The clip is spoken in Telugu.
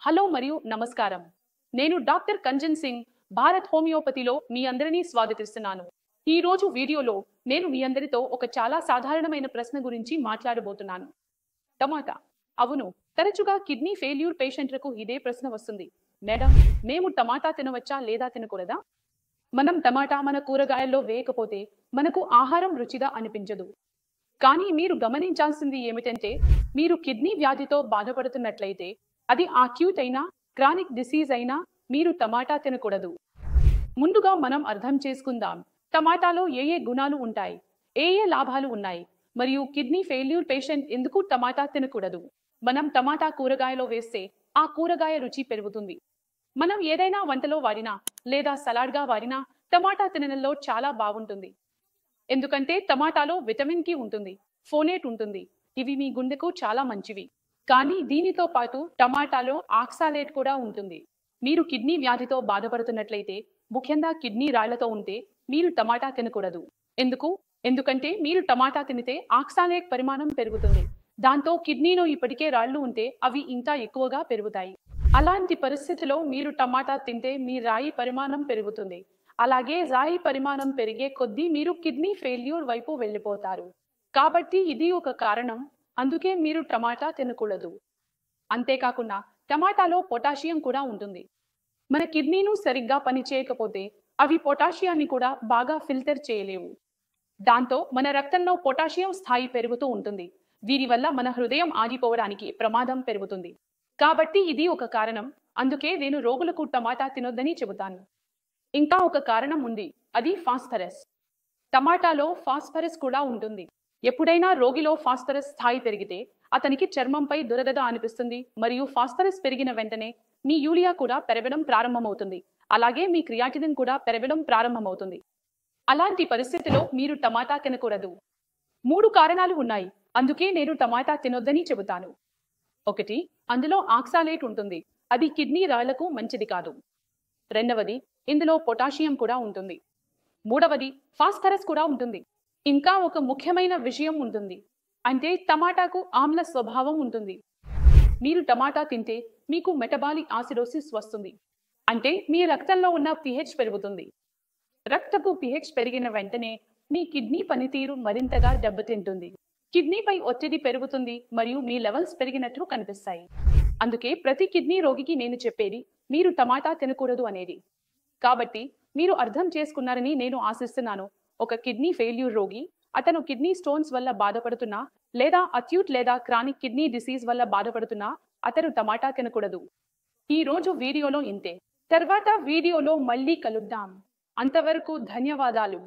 హలో మరియు నమస్కారం. నేను డాక్టర్ కంజన్ సింగ్, భారత్ హోమియోపతిలో మీ అందరినీ స్వాగతిస్తున్నాను. ఈ రోజు వీడియోలో నేను మీ అందరితో ఒక చాలా సాధారణమైన ప్రశ్న గురించి మాట్లాడబోతున్నాను. టమాటా. అవును, తరచుగా కిడ్నీ ఫెయిల్యూర్ పేషెంట్లకు ఇదే ప్రశ్న వస్తుంది. మేడం, మేము టమాటా తినవచ్చా లేదా తినకూడదా? మనం టమాటా మన కూరగాయల్లో వేయకపోతే మనకు ఆహారం రుచిగా అనిపించదు. కానీ మీరు గమనించాల్సింది ఏమిటంటే, మీరు కిడ్నీ వ్యాధితో బాధపడుతున్నట్లయితే, అది అక్యూట్ అయినా క్రానిక్ డిసీజ్ అయినా మీరు టమాటా తినకూడదు. ముందుగా మనం అర్థం చేసుకుందాం, టమాటాలో ఏ గుణాలు ఉంటాయి, ఏ లాభాలు ఉన్నాయి, మరియు కిడ్నీ ఫెయిల్యూర్ పేషెంట్ ఎందుకు టమాటా తినకూడదు. మనం టమాటా కూరగాయలో వేస్తే ఆ కూరగాయ రుచి పెరుగుతుంది. మనం ఏదైనా వంటలో వాడినా లేదా సలాడ్గా వాడినా టమాటా తినడంలో చాలా బాగుంటుంది. ఎందుకంటే టమాటాలో విటమిన్ కి ఉంటుంది, ఫోనేట్ ఉంటుంది. ఇవి మీ గుండెకు చాలా మంచివి. కానీ దీనితో పాటు టమాటాలో ఆక్సాలేట్ కూడా ఉంటుంది. మీరు కిడ్నీ వ్యాధితో బాధపడుతున్నట్లయితే, ముఖ్యంగా కిడ్నీ రాళ్లతో ఉంటే మీరు టమాటా తినకూడదు. ఎందుకంటే మీరు టమాటా తినితే ఆక్సాలేట్ పరిమాణం పెరుగుతుంది. దాంతో కిడ్నీలో ఇప్పటికే రాళ్లు ఉంటే అవి ఇంకా ఎక్కువగా పెరుగుతాయి. అలాంటి పరిస్థితిలో మీరు టమాటా తింటే మీ రాయి పరిమాణం పెరుగుతుంది. అలాగే రాయి పరిమాణం పెరిగే కొద్దీ మీరు కిడ్నీ ఫెయిల్యూర్ వైపు వెళ్ళిపోతారు. కాబట్టి ఇది ఒక కారణం, అందుకే మీరు టమాటా తినకూడదు. అంతేకాకుండా టమాటాలో పొటాషియం కూడా ఉంటుంది. మన కిడ్నీను సరిగ్గా పనిచేయకపోతే అవి పొటాషియాన్ని కూడా బాగా ఫిల్టర్ చేయలేవు. దాంతో మన రక్తంలో పొటాషియం స్థాయి పెరుగుతూ ఉంటుంది. దీనివల్ల మన హృదయం ఆగిపోవడానికి ప్రమాదం పెరుగుతుంది. కాబట్టి ఇది ఒక కారణం, అందుకే నేను రోగులకు టమాటా తినొద్దని చెబుతాను. ఇంకా ఒక కారణం ఉంది, అది ఫాస్ఫరస్. టమాటాలో ఫాస్ఫరస్ కూడా ఉంటుంది. ఎప్పుడైనా రోగిలో ఫాస్ఫరస్ స్థాయి పెరిగితే అతనికి చర్మంపై దురద అనిపిస్తుంది, మరియు ఫాస్ఫరస్ పెరిగిన వెంటనే మీ యూరియా కూడా పెరగడం ప్రారంభమవుతుంది. అలాగే మీ క్రియాటినిన్ కూడా పెరగడం ప్రారంభమవుతుంది. అలాంటి పరిస్థితిలో మీరు టమాటా తినకూడదు. 3 కారణాలు ఉన్నాయి, అందుకే నేను టమాటా తినొద్దని చెబుతాను. 1, అందులో ఆక్సాలేట్ ఉంటుంది, అది కిడ్నీ రాళ్లకు మంచిది కాదు. 2, ఇందులో పొటాషియం కూడా ఉంటుంది. 3, ఫాస్ఫరస్ కూడా ఉంటుంది. ఇంకా ఒక ముఖ్యమైన విషయం ఉంటుంది, అంటే టమాటాకు ఆమ్ల స్వభావం ఉంటుంది. మీరు టమాటా తింటే మీకు మెటబాలిక్ ఆసిడోసిస్ వస్తుంది. అంటే మీ రక్తంలో ఉన్న pH పెరుగుతుంది. రక్తపు pH పెరిగిన వెంటనే మీ కిడ్నీ పనితీరు మరింతగా దెబ్బతింటుంది. కిడ్నీపై ఒత్తిడి పెరుగుతుంది మరియు మీ లెవెల్స్ పెరిగినట్లు కనిపిస్తాయి. అందుకే ప్రతి కిడ్నీ రోగికి నేను చెప్పేది మీరు టమాటా తినకూడదు అనేది. కాబట్టి మీరు అర్థం చేసుకున్నారని నేను ఆశిస్తున్నాను. ఒక కిడ్నీ ఫెయిల్యూర్ రోగి, అతను కిడ్నీ స్టోన్స్ వల్ల బాధపడుతున్నా లేదా అక్యూట్ లేదా క్రానిక్ కిడ్నీ డిసీజ్ వల్ల బాధపడుతున్నా అతను టమాటా తినకూడదు. ఈ రోజు వీడియోలో ఇంతే. తర్వాత వీడియోలో మళ్ళీ కలుద్దాం. అంతవరకు ధన్యవాదాలు.